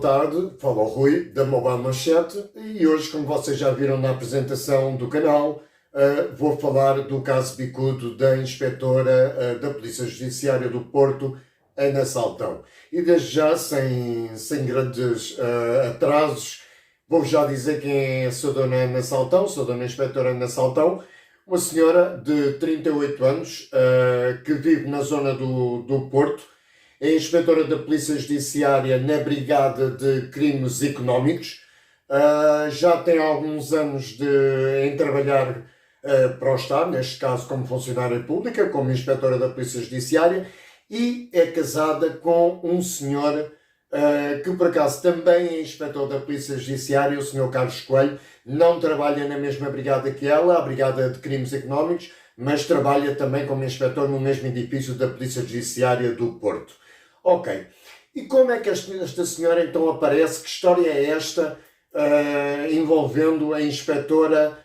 tarde, fala o Rui, da Mobile Manchete, e hoje, como vocês já viram na apresentação do canal, vou falar do caso bicudo da inspetora da Polícia Judiciária do Porto, Ana Saltão. E desde já, sem grandes atrasos, vou já dizer quem é a sua dona Ana Saltão, sua dona inspetora Ana Saltão, uma senhora de 38 anos, que vive na zona do Porto. É inspetora da Polícia Judiciária na Brigada de Crimes Económicos. Já tem alguns anos em trabalhar para o Estado, neste caso como funcionária pública, como inspetora da Polícia Judiciária, e é casada com um senhor que por acaso também é inspetor da Polícia Judiciária, o senhor Carlos Coelho. Não trabalha na mesma brigada que ela, a Brigada de Crimes Económicos, mas trabalha também como inspetor no mesmo edifício da Polícia Judiciária do Porto. Ok, e como é que esta senhora então aparece? Que história é esta envolvendo a inspetora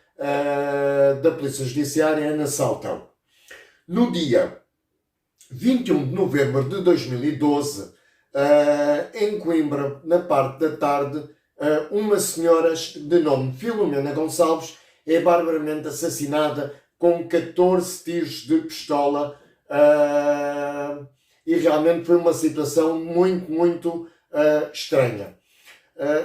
da Polícia Judiciária, Ana Saltão? No dia 21 de novembro de 2012, em Coimbra, na parte da tarde, uma senhora de nome Filomena Gonçalves é barbaramente assassinada com 14 tiros de pistola. E realmente foi uma situação muito estranha.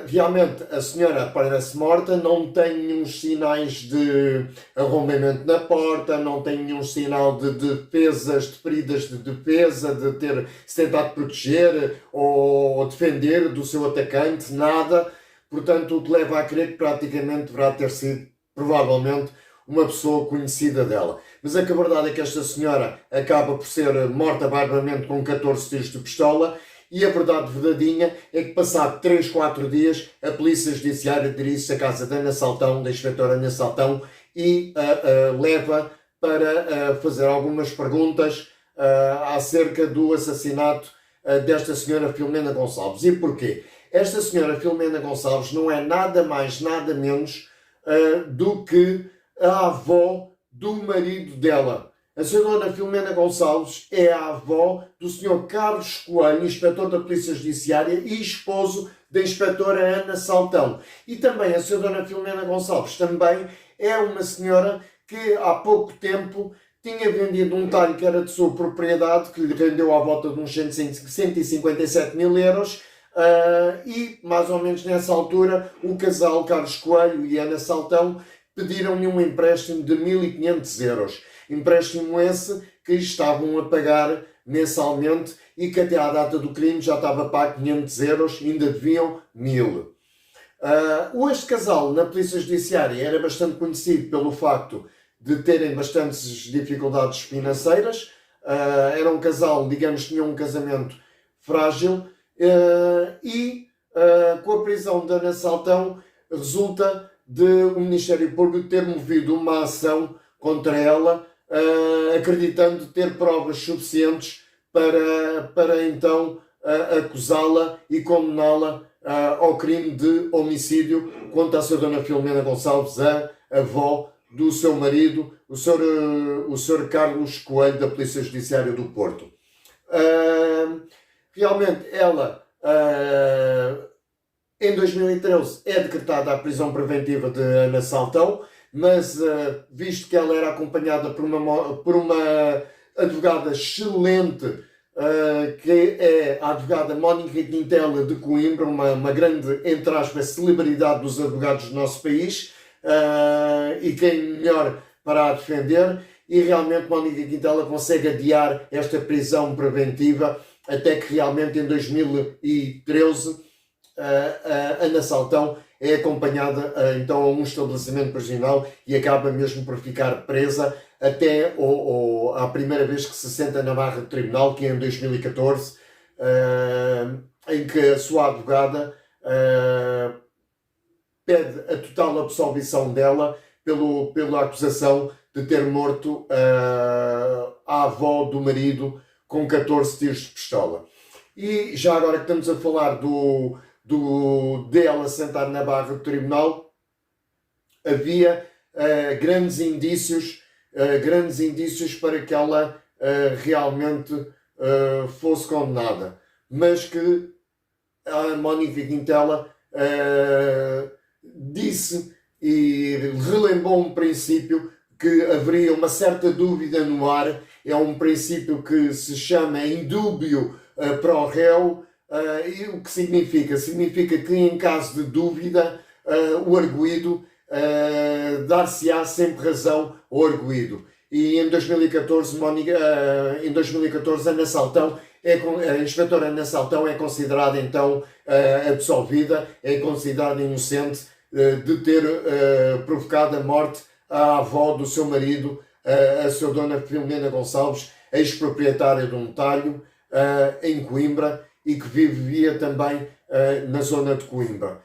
Realmente a senhora parece morta, não tem nenhum sinais de arrombamento na porta, não tem nenhum sinal de defesas, de feridas de defesa, de ter se tentado proteger ou defender do seu atacante, nada. Portanto, o que leva a crer que praticamente deverá ter sido, provavelmente, uma pessoa conhecida dela. Mas a verdade é que esta senhora acaba por ser morta barbaramente com 14 tiros de pistola, e a verdade verdadeira é que, passado 3, 4 dias, a Polícia Judiciária dirige-se à casa da Ana Saltão, da inspetora Ana Saltão, e leva para fazer algumas perguntas acerca do assassinato desta senhora Filomena Gonçalves. E porquê? Esta senhora Filomena Gonçalves não é nada mais, nada menos do que a avó do marido dela. A senhora Filomena Gonçalves é a avó do senhor Carlos Coelho, inspetor da Polícia Judiciária e esposo da inspetora Ana Saltão. E também a senhora Filomena Gonçalves também é uma senhora que há pouco tempo tinha vendido um talho que era de sua propriedade, que lhe rendeu à volta de uns 157 mil euros, e mais ou menos nessa altura o casal Carlos Coelho e Ana Saltão pediram-lhe um empréstimo de 1.500 euros. Empréstimo esse que estavam a pagar mensalmente e que até à data do crime já estava pago 500 euros, ainda deviam 1.000. Este casal na Polícia Judiciária era bastante conhecido pelo facto de terem bastantes dificuldades financeiras. Era um casal, digamos, que tinha um casamento frágil, e com a prisão da Ana Saltão resulta de o Ministério Público ter movido uma ação contra ela, acreditando ter provas suficientes para então acusá-la e condená-la ao crime de homicídio contra a sua dona Filomena Gonçalves, a avó do seu marido, o Sr. Carlos Coelho, da Polícia Judiciária do Porto. Realmente ela, em 2013, é decretada a prisão preventiva de Ana Saltão, mas visto que ela era acompanhada por uma advogada excelente, que é a advogada Mónica Quintela de Coimbra, uma grande, entre aspas, celebridade dos advogados do nosso país, e quem melhor para a defender, e realmente Mónica Quintela consegue adiar esta prisão preventiva até que realmente em 2013 a Ana Saltão é acompanhada então a um estabelecimento prisional e acaba mesmo por ficar presa até à primeira vez que se senta na barra do tribunal, que é em 2014, em que a sua advogada pede a total absolvição dela pela acusação de ter morto a avó do marido com 14 tiros de pistola. E já agora que estamos a falar dela sentar na barra do tribunal, havia grandes indícios para que ela realmente fosse condenada, mas que a Mónica Quintela disse e relembrou um princípio que haveria uma certa dúvida no ar. É um princípio que se chama indúbio pro reo. E o que significa? Significa que em caso de dúvida, o arguido dar-se-á sempre razão ao arguido. E em 2014, Ana Saltão, a inspetora Ana Saltão é considerada então absolvida, é considerada inocente de ter provocado a morte à avó do seu marido, a sua dona Filomena Gonçalves, ex-proprietária de um talho em Coimbra e que vivia também na zona de Coimbra.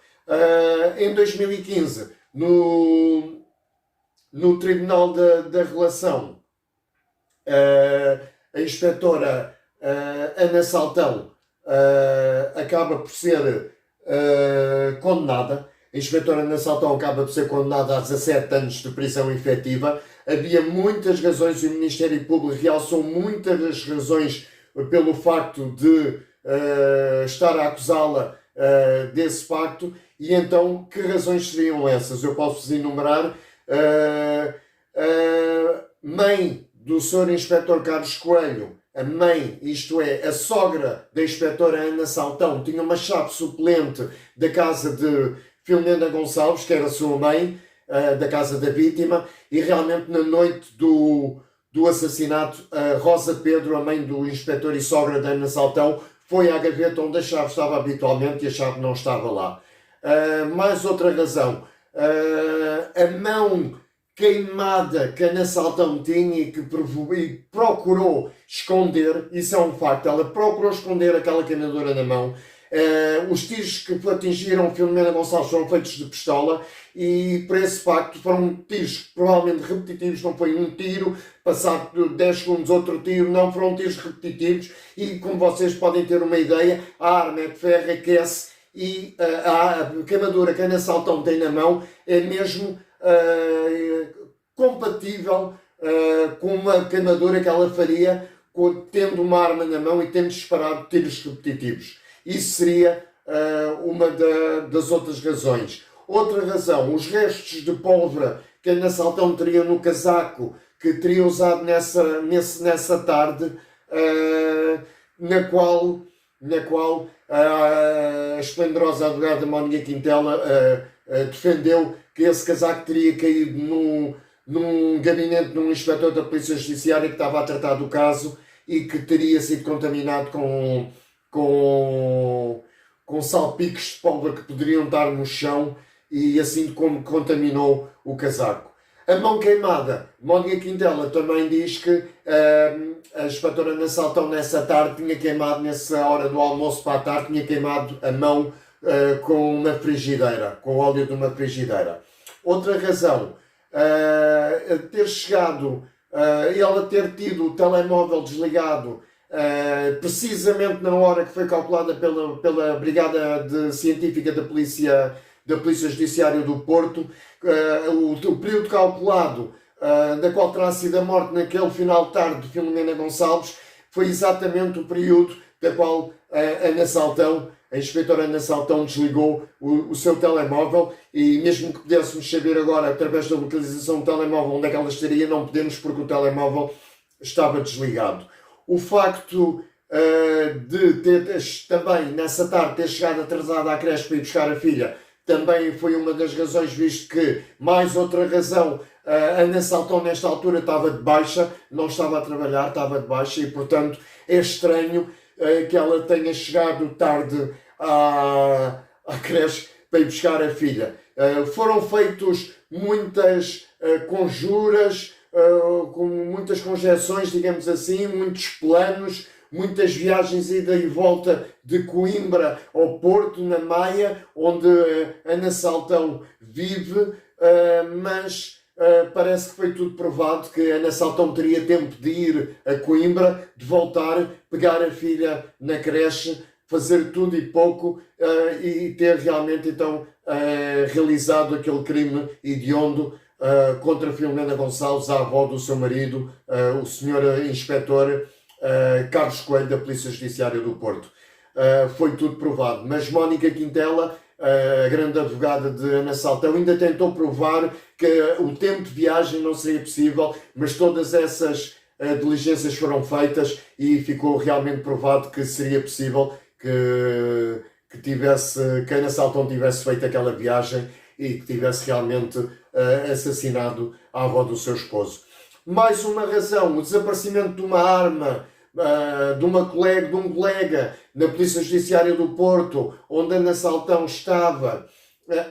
Em 2015, no Tribunal da Relação, a inspetora Ana Saltão acaba por ser condenada. A inspetora Ana Saltão acaba por ser condenada a 17 anos de prisão efetiva. Havia muitas razões, e o Ministério Público realçou muitas das razões pelo facto de estar a acusá-la desse facto. E então, que razões seriam essas? Eu posso-vos enumerar. A mãe do Sr. Inspetor Carlos Coelho, a mãe, isto é, a sogra da inspetora Ana Saltão, tinha uma chave suplente da casa de Filomena Gonçalves, que era a sua mãe, da casa da vítima, e realmente na noite do assassinato, a Rosa Pedro, a mãe do inspetor e sogra da Ana Saltão, foi à gaveta onde a chave estava habitualmente e a chave não estava lá. Mais outra razão, a mão queimada que a Ana Saltão tinha e que procurou esconder, isso é um facto, ela procurou esconder aquela queimadura na mão. Os tiros que atingiram Filomena Gonçalves foram feitos de pistola e por esse facto foram tiros provavelmente repetitivos, não foi um tiro, passado 10 segundos outro tiro, não, foram tiros repetitivos e como vocês podem ter uma ideia, a arma é de ferro, aquece e a queimadura que a Ana Saltão tem na mão é mesmo compatível com uma queimadura que ela faria tendo uma arma na mão e tendo disparado tiros repetitivos. Isso seria uma das outras razões. Outra razão, os restos de pólvora que a Ana Saltão teria no casaco que teria usado nessa tarde, na qual a esplendorosa advogada Mónica Quintela defendeu que esse casaco teria caído num gabinete de um inspetor da Polícia Judiciária que estava a tratar do caso e que teria sido contaminado com salpicos de pólvora que poderiam estar no chão e assim como contaminou o casaco. A mão queimada, Mónica Quintela também diz que a inspetora Ana Saltão nessa tarde tinha queimado, nessa hora do almoço para a tarde, tinha queimado a mão com uma frigideira, com óleo de uma frigideira. Outra razão, ter chegado, ela ter tido o telemóvel desligado precisamente na hora que foi calculada pela Brigada Científica da Polícia Judiciária do Porto, o período calculado da qual terá sido a morte naquele final de tarde de Filomena Gonçalves foi exatamente o período da qual a inspetora Ana Saltão desligou o seu telemóvel e mesmo que pudéssemos saber agora através da localização do telemóvel onde é que ela estaria, não podemos porque o telemóvel estava desligado. O facto de ter também nessa tarde ter chegado atrasada à creche para ir buscar a filha também foi uma das razões, visto que, mais outra razão, a Ana Saltão nesta altura estava de baixa, não estava a trabalhar, estava de baixa e portanto é estranho que ela tenha chegado tarde à creche para ir buscar a filha. Foram feitos muitas conjuras, com muitas conjeções, digamos assim, muitos planos, muitas viagens ida e volta de Coimbra ao Porto, na Maia, onde Ana Saltão vive, mas parece que foi tudo provado que Ana Saltão teria tempo de ir a Coimbra, de voltar, pegar a filha na creche, fazer tudo e pouco e ter realmente então realizado aquele crime hediondo contra Filomena Gonçalves, a avó do seu marido, o senhor inspetor Carlos Coelho da Polícia Judiciária do Porto. foi tudo provado. Mas Mónica Quintela, a grande advogada de Ana Saltão, ainda tentou provar que o tempo de viagem não seria possível, mas todas essas diligências foram feitas e ficou realmente provado que seria possível que Ana Saltão tivesse feito aquela viagem e que tivesse realmente assassinado a avó do seu esposo. Mais uma razão, o desaparecimento de uma arma de um colega na Polícia Judiciária do Porto, onde Ana Saltão estava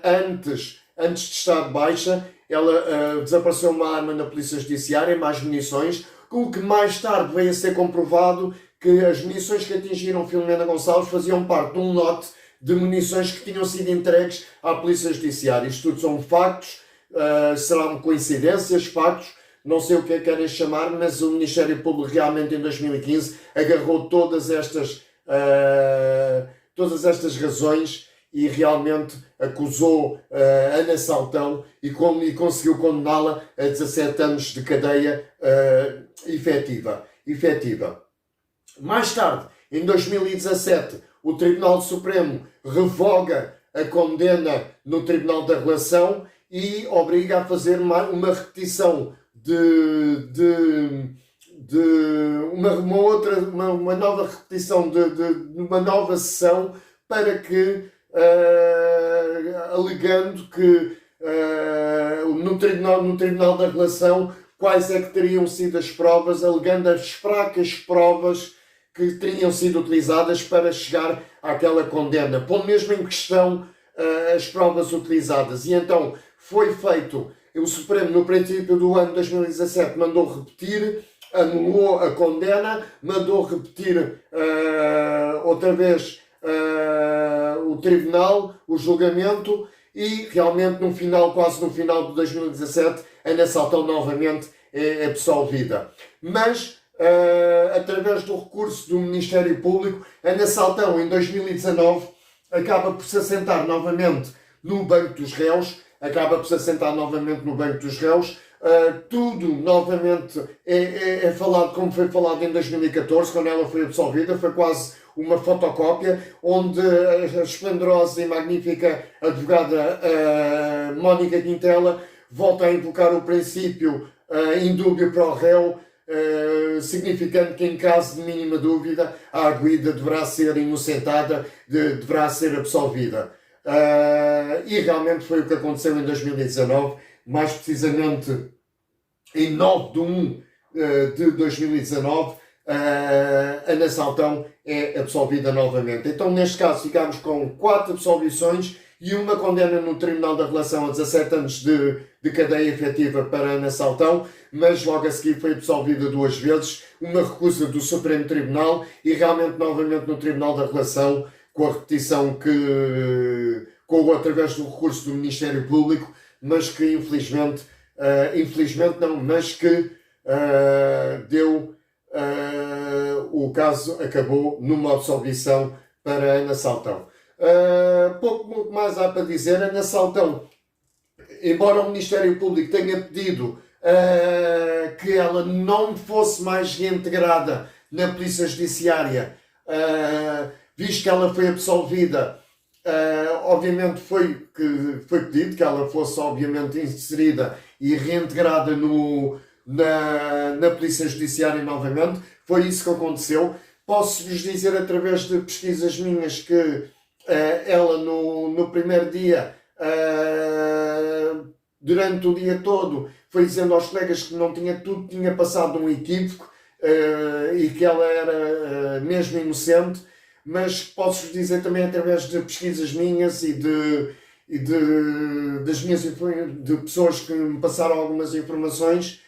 antes de estar de baixa. Ela desapareceu uma arma na Polícia Judiciária, mais munições, o que mais tarde veio a ser comprovado que as munições que atingiram Filomena Gonçalves faziam parte de um lote de munições que tinham sido entregues à Polícia Judiciária. Isto tudo são factos, serão coincidências, factos, não sei o que querem chamar, mas o Ministério Público realmente em 2015 agarrou todas estas razões e realmente acusou Ana Saltão e conseguiu condená-la a 17 anos de cadeia efetiva. Mais tarde, em 2017, o Tribunal Supremo revoga a condena no Tribunal da Relação e obriga a fazer uma repetição uma nova repetição de uma nova sessão para que, alegando que no Tribunal da Relação quais é que teriam sido as provas, alegando as fracas provas que teriam sido utilizadas para chegar àquela condena, pondo mesmo em questão as provas utilizadas. E então foi feito, o Supremo no princípio do ano 2017 mandou repetir, anulou a condena, mandou repetir outra vez o tribunal, o julgamento, e realmente quase no final de 2017, Ana Saltão novamente é absolvida. Mas, através do recurso do Ministério Público, Ana Saltão, em 2019, acaba por se assentar novamente no banco dos réus, tudo novamente é falado como foi falado em 2014, quando ela foi absolvida. Foi quase uma fotocópia, onde a esplendorosa e magnífica advogada Mónica Quintela volta a invocar o princípio indúbio pro réu, significando que em caso de mínima dúvida a arguida deverá ser inocentada, deverá ser absolvida. E realmente foi o que aconteceu em 2019, mais precisamente em 9 de 1 de 2019, Ana Saltão é absolvida novamente. Então, neste caso, ficámos com 4 absolvições e uma condena no Tribunal da Relação a 17 anos de cadeia efetiva para Ana Saltão, mas logo a seguir foi absolvida 2 vezes, uma recusa do Supremo Tribunal e realmente novamente no Tribunal da Relação, com a repetição através do recurso do Ministério Público, mas que infelizmente o caso acabou numa absolvição para Ana Saltão. Pouco mais há para dizer. Ana Saltão, embora o Ministério Público tenha pedido que ela não fosse mais reintegrada na Polícia Judiciária, visto que ela foi absolvida, obviamente foi pedido que ela fosse obviamente inserida e reintegrada na Polícia Judiciária novamente. Foi isso que aconteceu. Posso-vos dizer através de pesquisas minhas que ela no primeiro dia, durante o dia todo, foi dizendo aos colegas que tudo tinha passado um equívoco e que ela era mesmo inocente. Mas posso-vos dizer também através de pesquisas minhas e de pessoas que me passaram algumas informações,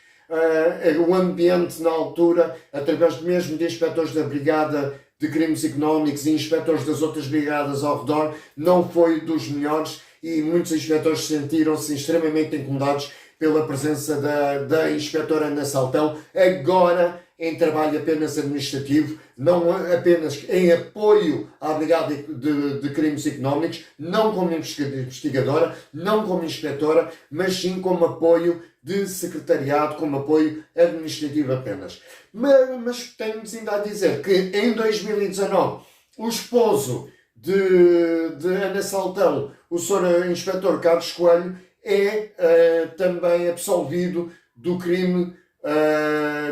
o ambiente na altura, através mesmo de inspectores da Brigada de Crimes Económicos e inspectores das outras brigadas ao redor, não foi dos melhores e muitos inspectores sentiram-se extremamente incomodados pela presença da inspetora Ana Saltão, agora em trabalho apenas administrativo, não apenas em apoio à Brigada de Crimes Económicos, não como investigadora, não como inspetora, mas sim como apoio de secretariado, como apoio administrativo apenas. Mas tenho-vos ainda a dizer que em 2019 O esposo de Ana Saltão, o Sr. Inspetor Carlos Coelho, é também absolvido do crime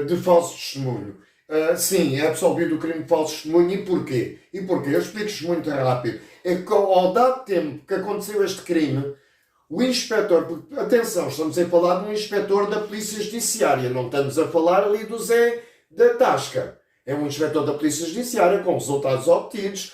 de falso testemunho. Sim, é absolvido do crime de falso testemunho. E porquê? Eu explico-vos muito rápido. É que ao dado tempo que aconteceu este crime, o inspetor, porque, atenção, estamos a falar de um inspetor da Polícia Judiciária, não estamos a falar ali do Zé da Tasca. É um inspetor da Polícia Judiciária com resultados obtidos,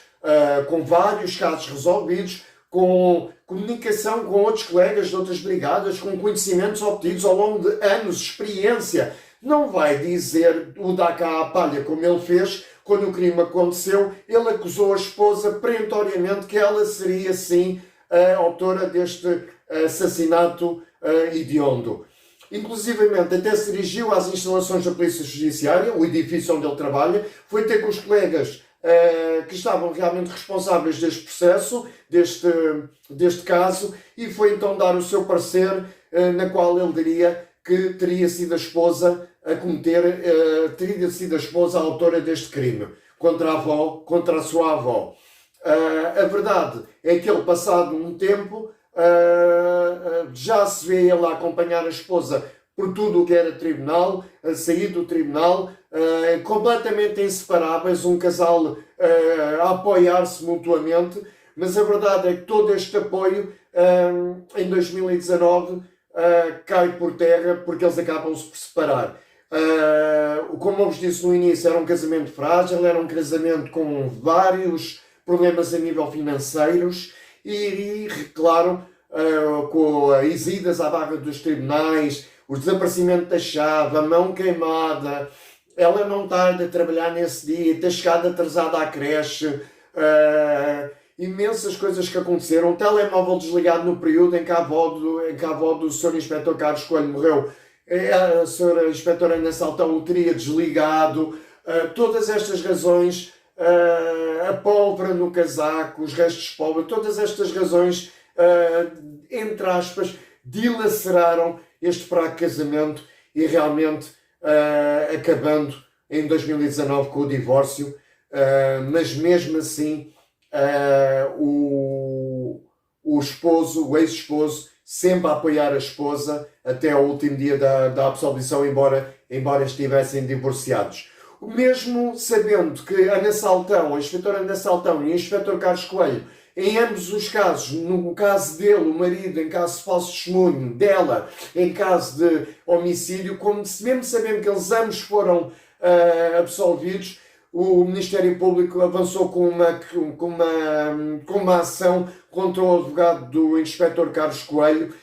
com vários casos resolvidos, com comunicação com outros colegas de outras brigadas, com conhecimentos obtidos ao longo de anos de experiência. Não vai dizer o dar cá à palha como ele fez quando o crime aconteceu. Ele acusou a esposa perentoriamente que ela seria, sim, a autora deste assassinato hediondo. Inclusivamente até se dirigiu às instalações da Polícia Judiciária, o edifício onde ele trabalha, foi ter com os colegas que estavam realmente responsáveis deste processo, deste caso, e foi então dar o seu parecer, na qual ele diria que teria sido a esposa teria sido a esposa a autora deste crime, contra a sua avó. A verdade é que ele, passado um tempo, já se vê ele a acompanhar a esposa por tudo o que era tribunal, a sair do tribunal, completamente inseparáveis, um casal a apoiar-se mutuamente, mas a verdade é que todo este apoio em 2019 cai por terra porque eles acabam-se por separar. Como eu vos disse no início, era um casamento frágil, era um casamento com vários problemas a nível financeiros e claro, com as idas à barra dos tribunais, o desaparecimento da chave, a mão queimada, ela não tarda a trabalhar nesse dia, ter chegado atrasada à creche, imensas coisas que aconteceram, um telemóvel desligado no período em que a avó do Sr. Inspetor Carlos Coelho morreu, a Sra. Inspetora Ana Saltão o teria desligado, todas estas razões, a pólvora no casaco, os restos de pólvora, todas estas razões, entre aspas, dilaceraram este fraco casamento e realmente acabando em 2019 com o divórcio, mas mesmo assim o esposo, o ex-esposo, sempre a apoiar a esposa até ao último dia da absolvição, embora estivessem divorciados. Mesmo sabendo que Ana Saltão, a inspetora Ana Saltão e o inspetor Carlos Coelho, em ambos os casos, no caso dele, o marido, em caso de falso testemunho, dela, em caso de homicídio, mesmo sabendo que eles ambos foram absolvidos, o Ministério Público avançou com uma ação contra o advogado do inspetor Carlos Coelho,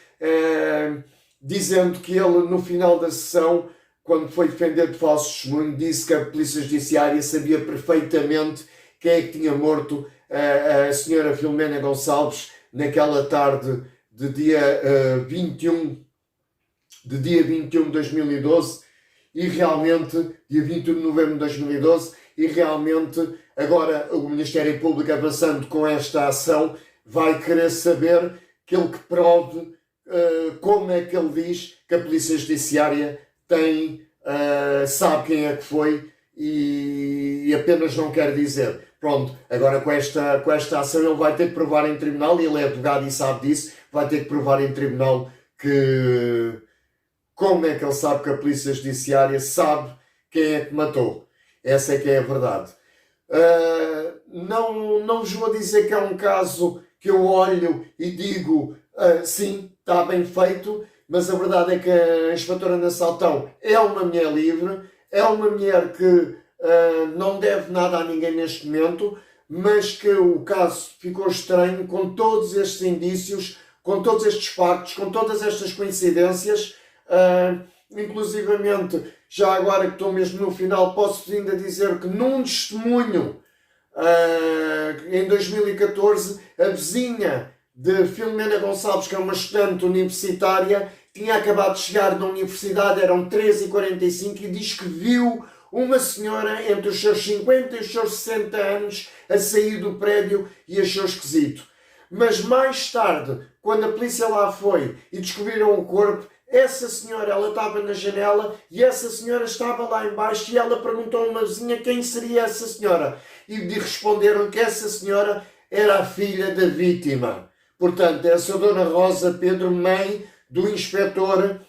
dizendo que ele, no final da sessão, quando foi defender de falso testemunho, disse que a Polícia Judiciária sabia perfeitamente quem é que tinha morto a senhora Filomena Gonçalves naquela tarde de dia 21 de 2012 e realmente, dia 21 de novembro de 2012, e realmente agora o Ministério Público, avançando com esta ação, vai querer saber que ele que prove como é que ele diz que a Polícia Judiciária sabe quem é que foi e apenas não quer dizer. Pronto, agora com esta ação ele vai ter que provar em tribunal, e ele é advogado e sabe disso, vai ter que provar em tribunal como é que ele sabe que a Polícia Judiciária sabe quem é que matou. Essa é que é a verdade. Não vos vou dizer que é um caso que eu olho e digo sim, está bem feito, mas a verdade é que a inspetora Ana Saltão é uma mulher livre, é uma mulher que não deve nada a ninguém neste momento, mas que o caso ficou estranho com todos estes indícios, com todos estes factos, com todas estas coincidências, inclusivamente, já agora que estou mesmo no final, posso ainda dizer que num testemunho, em 2014, a vizinha de Filomena Gonçalves, que é uma estudante universitária, tinha acabado de chegar da universidade, eram 13h45, e diz que viu uma senhora entre os seus 50 e os seus 60 anos a sair do prédio e achou esquisito. Mas mais tarde, quando a polícia lá foi e descobriram o corpo, Essa senhora, ela estava na janela e essa senhora estava lá embaixo e ela perguntou a uma vizinha quem seria essa senhora. E responderam que essa senhora era a filha da vítima. Portanto, essa Dona Rosa Pedro, mãe do inspetor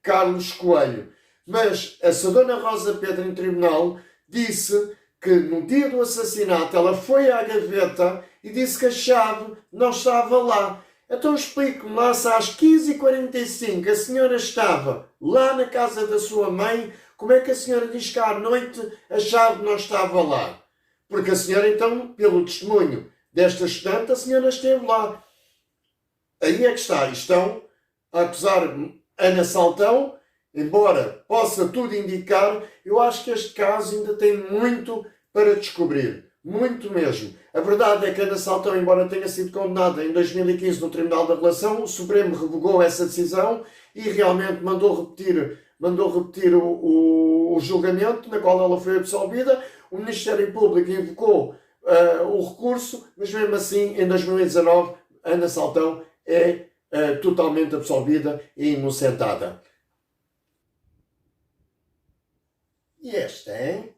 Carlos Coelho. Mas essa Dona Rosa Pedro, em tribunal, disse que no dia do assassinato ela foi à gaveta e disse que a chave não estava lá. Então explique-me lá se às 15h45 a senhora estava lá na casa da sua mãe, como é que a senhora diz que à noite a chave não estava lá? Porque a senhora então, pelo testemunho desta estudante, a senhora esteve lá. Aí é que está. Estão a acusar Ana Saltão, embora possa tudo indicar, eu acho que este caso ainda tem muito para descobrir. Muito mesmo. A verdade é que Ana Saltão, embora tenha sido condenada em 2015 no Tribunal da Relação, o Supremo revogou essa decisão e realmente mandou repetir o julgamento, na qual ela foi absolvida. O Ministério Público invocou o recurso, mas mesmo assim, em 2019, Ana Saltão é totalmente absolvida e inocentada. E esta, hein?